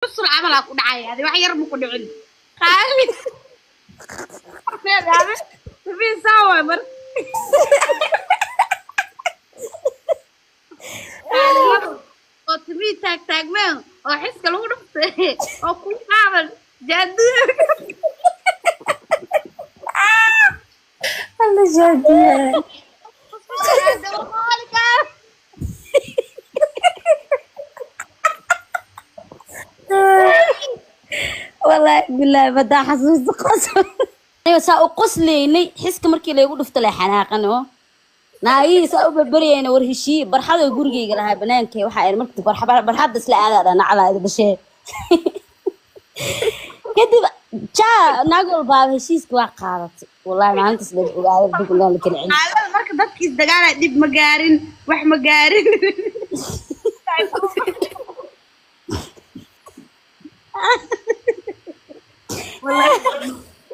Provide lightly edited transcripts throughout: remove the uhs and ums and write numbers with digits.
بسرعة عمل أكو دعاية هذه واحد يرمو كل علم خالي في سوا مر وتبي تاك من وأحس كلو نفط وكل عمل جدي الله جدي والله بالله بدي حسوس قسم ايوه ساو قسليني حسك markii la igu dhufto la xanaaqano naagi saaw barbariyayna war heshii barxada gurigeyga lahaa banaankay waxa ay markii barxada isla aadada nacala dhashay kadib jaa naagol baa heshiiska waa qaadatay wallahi maalintaas la ogaado duglaan la kala celin xaalada marka dadkiis dagaal dib ma gaarin wax ma gaarin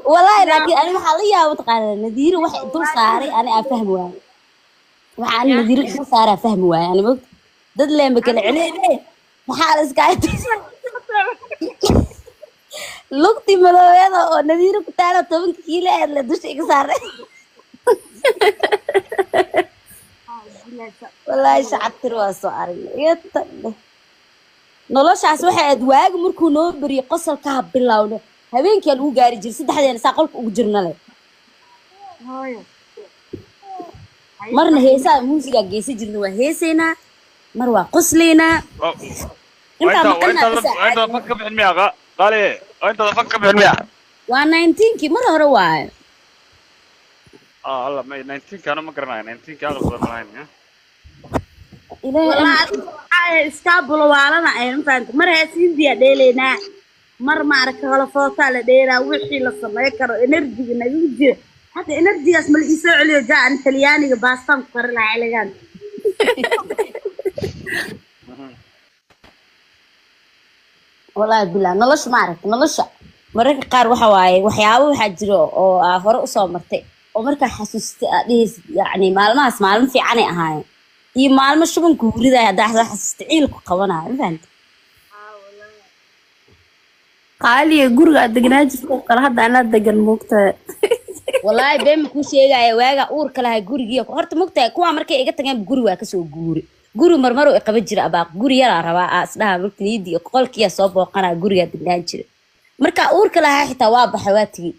والله لكن أنا محلية وتقال نذير واحد دول صاري أنا أفهم وين وحنا نذير دول صار أفهم وين أنا بقول ضد اللي بكل عليه محل سكايت لقطي ملوينا نذير كتير طبعا كيله اللي دوش إكسار والله شعبت راسه عاري يتطلع نلاش عسوحة أدواج مركو نوبري قصر كهب بالله habeenkii lagu gaari jiray saddexdeena saa qolka ugu jirnale hooyo marna heesaa muusiga geesi jirnay waa heeseena mar waa qosleena inta fakka bixin miya qaali inta fakka bixin miya waa 19kii mar hore waaye alla may 19 kana ma garanayo 19 ka aqal badan lahayn ilaahay iskaabul waalana ay infaanta mar heesiin diya dheelena mar ma arka kala foota la dheeraa wixii la sameey karo energy nagu jira hada energy-gaas ma la isoo celiyo jaan talyaaniga baastan ku kar la celigan wallahi bilaa nolosha ma aragtay nolosha mararka qaar waxa waaye waxyaabo waxa jiro oo hore u soo martay oo marka xasuustay adhiis yani maalmahaas maalmo fiican ay ahaayeen iyo maalmo shubanku huriday hadaa xasuustay ciilku qabanayo fahantay قالي جورج دجناج فوق هذا أنا دجن مقطع والله بين كل شيء جاي واجا أور كلها جورجيا هرت مقطع كوا مركي إجت تجمع جورج وكسو جورج مرمرو إقبل أباق جورج يلا ربع أصلها مركي يدي قال كيا صوب وقنا جورج دجناج مركا أور كلها حتى واضح حواتي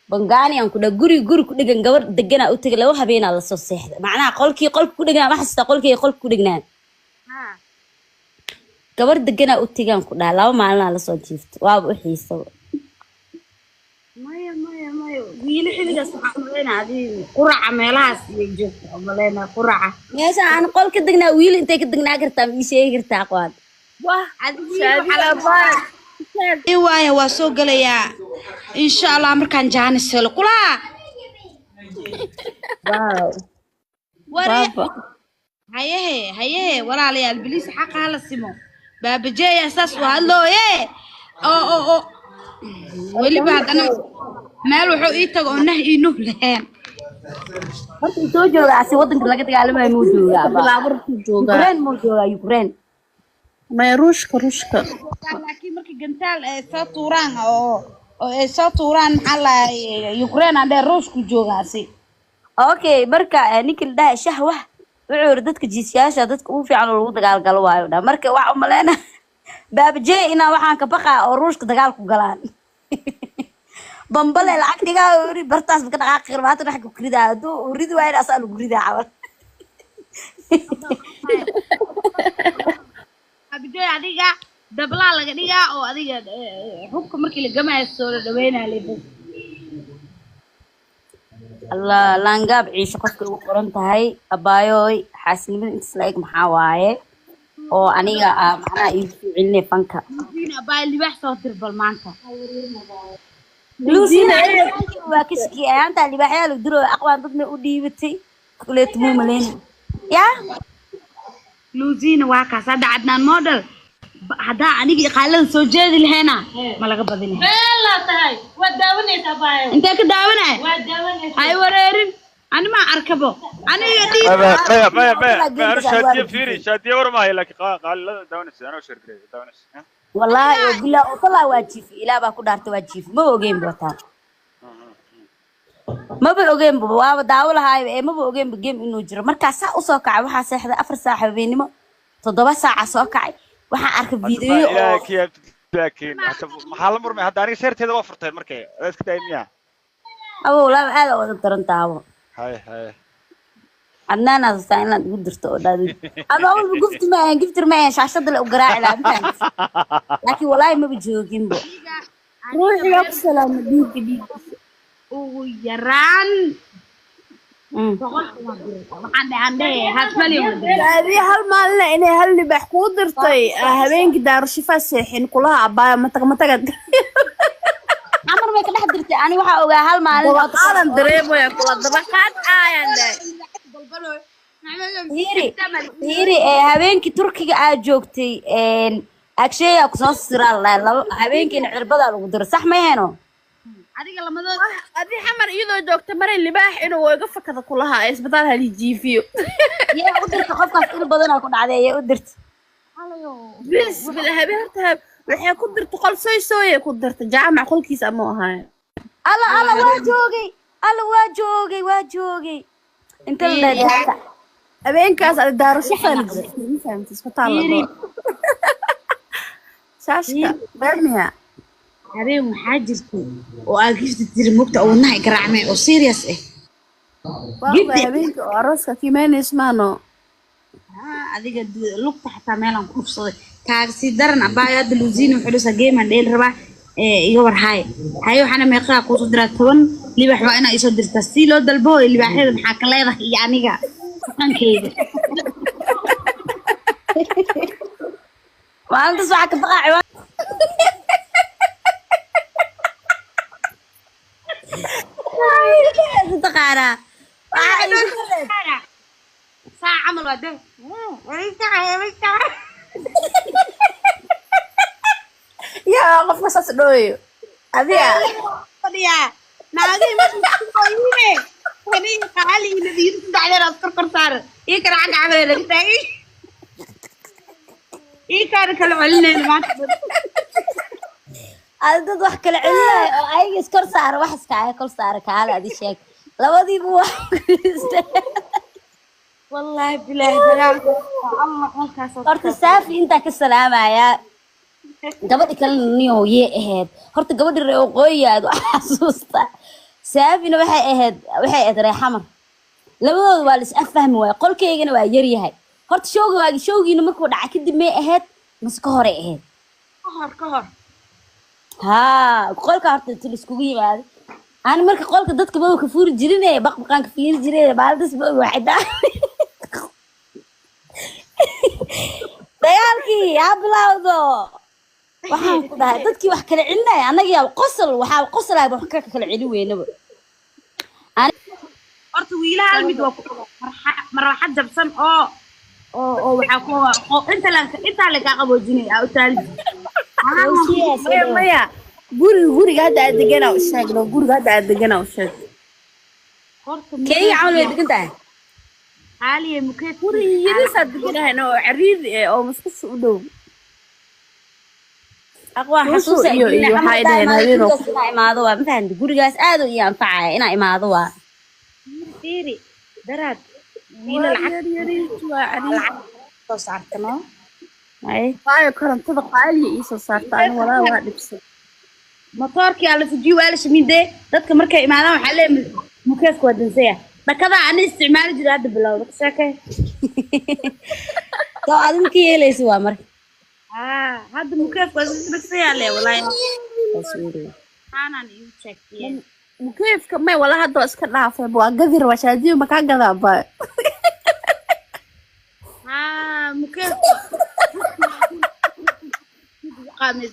بنجاني أنكو ده جورج كده جنجور دجنا أوتك لو هبينا على الصوص معناه قال كده جنا ما حس قال كده جنا gabar degana u tigaan ku dhaa laba maalin la soo jiifto waaba u xiiso maya wiil xiligaas waxaan leenahay quraca meelahaas iyo joogto malena quraca meesha aan qol ka degnaa wiil intee ka degnaa kartaa ii sheegi kartaa aqoon wah adiga waaya waa soo galayaa insha Allah markaan jaanis helo kula wow baba haye walaalayaal bilis xaq hala simo بابا جاي أساس وهالله إيه أو ولي بعد أنا ماله حقيقة قلنا إنه لهان هرت توجو عسي وطنك لقيت على ما يموتوا يا بابا يوكرين موجودة يوكرين ما يروشك لكن مركي جنتال ساتوران أو ساتوران على يوكرين عند روش كجوجاسي أوكي بركة نيكل ده شهوة وعور دتك جيسياشة دتك وفي على الوضع قال قالوا ده مركب واحد ملنا باب جاي إنا واحد كبقى وروش كدقال كقلان بمبلة العقد جا وري برتاس بكرة آخر ما تروح كقريدة دو وريد واحد أسأله قريدة عوض باب جاي عديجا دبلا لقديجا أو عديجا حكم مركي الجماعة السورة دوينا اللي بس الله لانجاب عيش قفك وقرنت هاي أبايوي حاسين من إسلاك محاواي أو أنيجا معنا يفعلني فنكا لوزينا أباي اللي بحثه تربل مانكا لوزينا واكسكي أنت اللي بحيا لقدروا أقوى ضدنا وديبتي كليت مو ملين يا لوزينا واكاس هذا عدنا الموديل هذا أنيجي قالن سوجي الهنا ما لقى بدينه لا تهاي وداوني تبايو أنت كداونة وداوني هاي وريرين أنا ما أركبه أنا يدي ما شادية فيري شادية ورا ما هي لك قال لا داونس أنا وشركة داونس والله بالله وطلع واجيف إلى باكو دارت واجيف ما وجين بوتان ما بوجين بوا داول هاي ما بوجين بجيم إنه جرى مركز ساعة وساقع وح ساحة 4 ساعة بينما 7 ساعة ساقع وح أركب فيديو إلى كيف لكن حتى محل مرمي هذا أنا سيرت هذا وفرته مركي بس كده يميا أبو لا هذا وترن تاو هاي عندنا ناس ساينا قدرت أولاد أنا أول قفت ما عشان الأقراء لا لكن والله ما بيجوجين بو روحي أقسلام ديك ويران waxaan dhahay had malin هذه هل مالنا إني هل اللي بحكو درتي هبينك دار شفا سيحين كلها عباية ما تقد عمر ما كده حضرتي أنا waxa ogaa hal maalin قالن دريبو يا كلا دبقات آيان هيري habeenkii turkiga aad joogtay agsheeya ku soo siraa habeenkii cirbada lagu diro sax ma heeno adiga lamadood هذه حمر إيدو جوكت مرة اللي باح إنه وقف كذا كلها إيش بدل هذه جيفيو يا قدرت qofkaas in badan ku dhacday ya qudert بس بالهبي هرتها وحيا قدرت قل سوي قدرت جامع كل كيس أموها alla waa joogay inta la dhaafta أبين كاس على دار شفا نقدر فهمت سبحان الله شاشكا برميها habeen waxaa jirtay oo aad gifti tiri mugta oo nahay garaacmay oo serious ah والله أبينك أرسك كمان اسمانو adiga lugta xataa meelan ku dhufsaday taagsi daran abaya hadda luusiina xulusa geeman dheel raba iga war hayo waxana meeqa ku soo diraa 10 libax waa inaa isoo dirtaa si loo dalbo libaxyada maxaa ka leedahay iyo aniga qankeyga maalintaas waxaa ka baqaa ciwaan taqaanaa ساعة عمل وده يا قف قصص دوي أبيها يا نادي مش مستوينه وني قالي الذي يرد على راس كركر صار يكر عن عمل لك تاي يكر كلام علينا ما dad wax kala celinay oo ay iskor saar wax iska ay kor saar kaala adi sheeg labadiiba wax والله بالله دلال الله قلت horta saafi inta ka salaamaya gabadhi kale niyo yee ahayd horta gabadhi reeyo qoyaad wax xasuusta saafina waxay ahayd reexamar labadooda waa la is afahmi waay qolkeygana waa yar yahay horta showgiina markuu dhaca kadib may ahayd mas ka hore ahayd kahor ها قولك هرت تلسكوي بعد أنا مرك قولك ضدك بابا كفور جرينة بقى كفير جرينة بعد بس بقى واحدة ديالكي يا بلاوضو وحنا كده ضدك وحكي لنا أنا جا القصر وحال قصر هاي بحكي كل علوي نبى أنا قرت ويلا علمي مرة حد بسم أو وحكوا أنت لك أقبل جنيه أو تالي مايا guriga hadda aad deganaa u sheegno guriga hadda aad deganaa u sheeg كي عملوا يدك أنت عالية مكيف guriga yariis aad deganahayna oo cariir oo masqus u dhow أقوى حسوس إن حمد دائما إماضوا ما فهمت gurigaas aad u anfacay ina imaado فيري دراد ويلا yariis waa cariir soo saartano waayo korontada qaaliya ii soo saarta aan walaa waa dhibsan motorkii ala fujiyo wala shimide dadka markay imaadaan waxa leeyahay mukeefka wadansaya dhakada aan isticmaali jiray hadda bilowda sheekay soo adinki yeelaysi waa marka hadda mukeefka wadansaya le wallahi aanan ii checkiyay mukeefka may wala hadda iska dhaafay waa gadir waa shaadiyo ma ka gadaa baa mukeefka qamis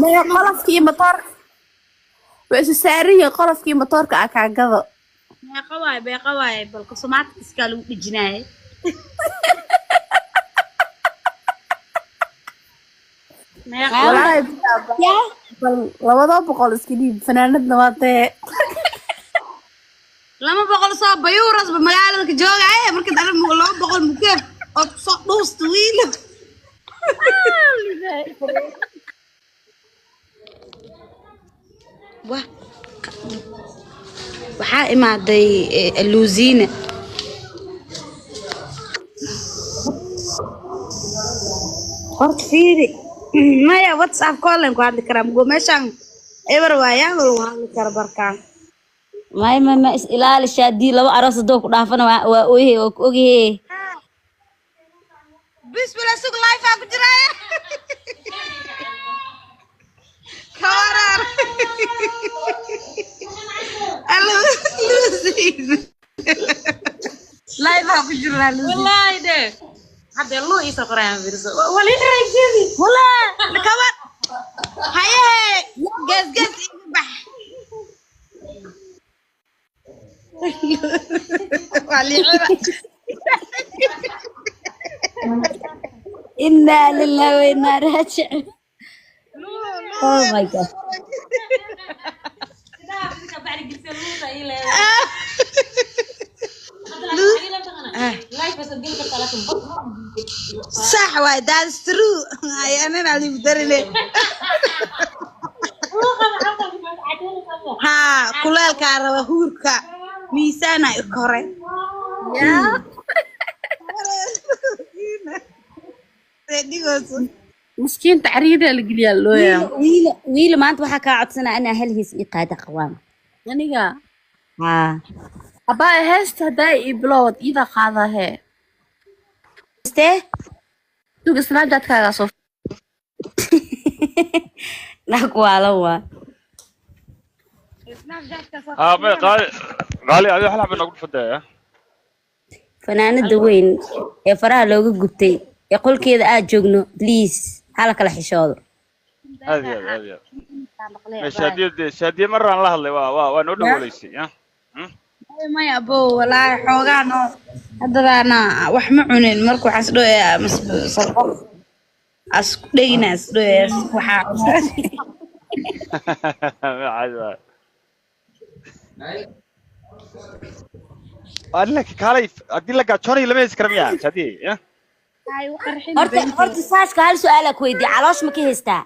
maya qolofkii motorka waa isu saariyo qolofkii motorka aa kaagado beeqa waaye balka somaadka iskaa lagu dhijinaayay labada boqol iska dhiib fanaanadna waa dee 200 soo bayuuras magaalada ka joogay markii dad 200 mukeef oo soo dhuusto wiil wah waxaa imaaday luusiina horta fiiri maya whatsapp callen ku hadli karaa mugo meeshaan eber waayaan lagu hadli kara barkaan ما إلى الشادي لو أرس دوك ضعفنا وإيه وإيه بسم الله سوق لايف أكو جرايا كورر ألو لوزين لايف أكو جرايا لوزين والله ده حتى الله يسقران فيرسو ولا يجري والله كمان هيا جز جز بح إنا لله وإنا راجعون Oh my god صح واي that's true أنا اللي بدرني ها كلها الكهرباء هوركا ميسانا يكورن يا مسكين تعريض القليا له يا ويل ما أنت وحكا عطسنا أنا هل هي إيقادة قوام أنيقا أبا هست هداي بلود إذا قاضا هي استيه دوك سناب جات كاغا صوف نحكوا على هو غالي هذه حلقة بنقول فداية فنانة وين يا فرح لوجو جبتي يقول كذا جوجنو بليز حالك الحشاد هذه شادية مرة الله الله ونودو ولا شيء ها ما يا أبو ولا حوجانو هذا أنا وحمعنين مركو حسدو يا مصدق أسكتي ناس دو يا وحا عادي قال لك كالي أقول لك أشوني لما يسكرم يا شادي يا هرت ساش كهال سؤالك ويدي علاش ما كيهستا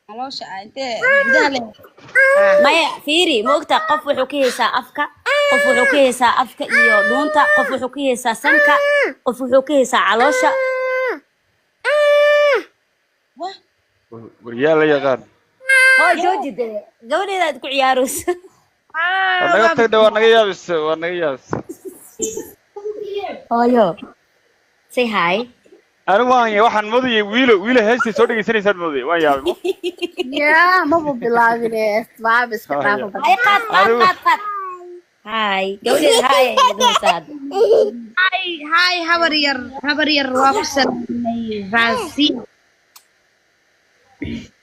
علاش أنت بدالي ما فيري موقتا قف وحو كيهسا أفكا قف وحو كيهسا أفكا إيو دونتا قف وحو كيهسا سنكا قف وحو كيهسا علاشا وريال يا غان جوجي ده قولي لا تكون عياروس أنا قلت ده وانا جايبس يو say hi أنا وانا واحد ماضي ويلو هسي صوتي سني صوت ماضي وانا يا يا ما ببلاغني ما بس كلام هاي قات هاي قولي هاي هاي هبرير وافسر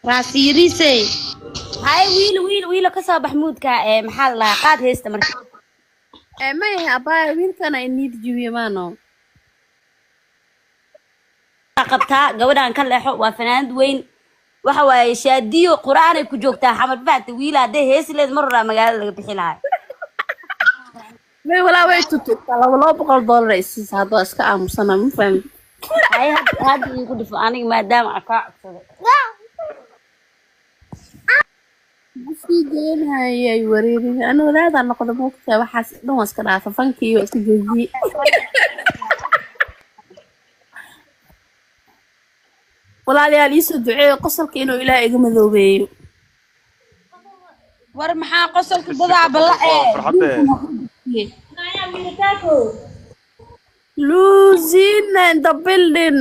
راسي ريسي هاي ويلو كسب محمود كا محل قاد هيست مركي ما هي أبا وين كان إني تجيبي مانو qabtaa gabadhan ka leexo waa fanaanad weyn waxa waaye shaadiyo quraan ay ku joogtaa xamar baad wiilade heesleed marra magaalada laga bixi lahay ما ولا ويتو $200 رئيس هذا اسك aamusana ma fahmi ay hadda igu dhifo aniga maadaama aka codsado sideen hayay wareerin ana wadaada noqdo moogta waxaas dhan waska dhaafa fankiyo iska jooji walaalayaal isu duceeyo qosolka inuu ilaahay iga madoobeeyo war maxaa qosolka dadaa losing in the building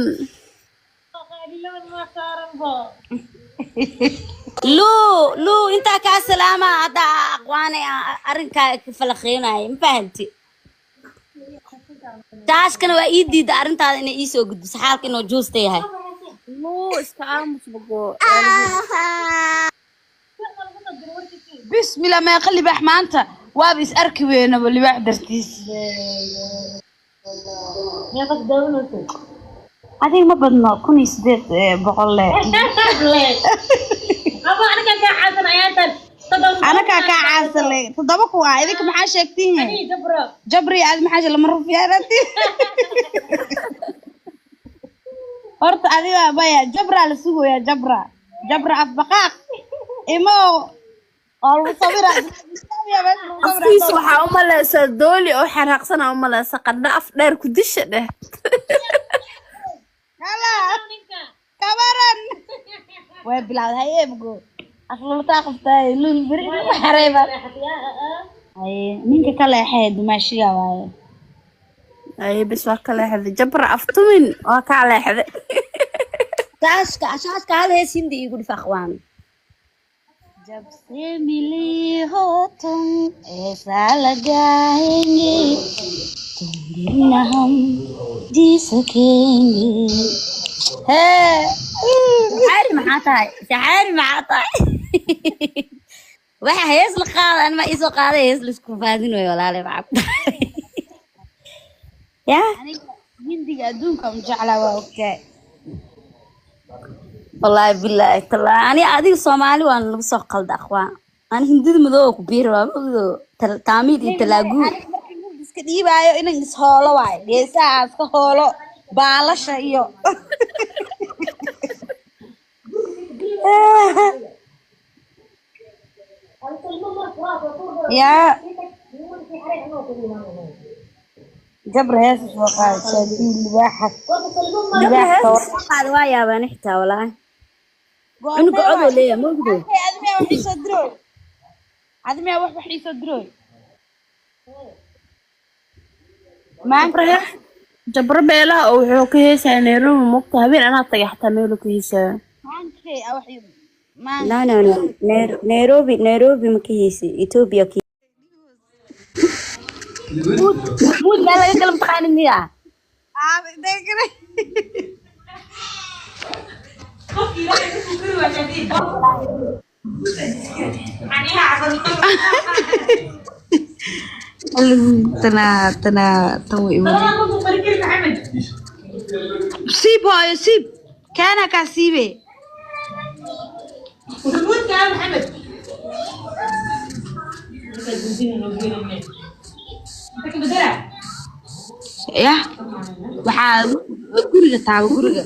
لو انت كسلامة هذا اقواني ارنكا كفلخيناي ما فهمتي تاش كان وايدي دا ارنتاada inay ii soo gudbiso xaalka inuu juusta yahay لو iska aamus bago بسم الله ما يقلي بح مانتا وابس اركي وينه واللي واحد درتيس يا فك دولته هذه ما بدنا كوني سديت بقول أبا أنا كان عازل عيالك أنا كا عازل لي تضبط وايدك ما حاجة شكتيني أي جبري عاد ما حاجة لما نروح فيها رتي أرت أذيبا بايا جبرة لسوق يا جبرة أفبقاق إمو والله صبرا afkiisa waxaa u maleysaa dooli oo xanaaqsana u maleysa qadha af dheer ku disha dheh هلا كبرن وبلاد هاي ابغو أصلا تاقفتاي لون بريد حريبة هاي منك كلا حيد ماشي واي ay bis waa ka leexday jabra aftumin waa ka leexday شاش كهذا هي سندي يقول فاخوان जब से मिली हो तुम ऐसा लगाएंगे तुम बिना हम जी सकेंगे है سحاري معاطاي waxa hees la qaada an ma iso qaada hees la isku faadin way walaale macab ya hindiga adduunka u jeclaa waa ogtahay wallahi billahi tala ani adiga Soomaali waan lagu soo qalda akhwaan ani hindida madow ku biir waa madow taamid iyo talaagu iska dhiibaayo inaan is hoolo waay geesaha iska hoolo baalasha iyo يا جبر هيس وقال شادين واحد هذا وايا بنحتى والله انو قعدوا ليه ما قدوا ادمي wax isadroy ادمي wax isadroy maanta jabra beelaha oo wuxuu ka heesaa Nairobi mugta habeen anaa tagay xataa meel ku heesaa maankay wax no Nairobi ma ka heesay Ethiopia ki مود ما لا يقلم تقاني يا دغري تنا توي سيب هاي سيب كان كسيبه يا waxaa guriga taabo guriga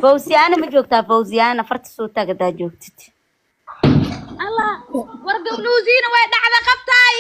Fawziyaana ma joogtaa Fawziyaana farta soo taagadaa joogtid Allah warga nuusiina way dhacda qabtaay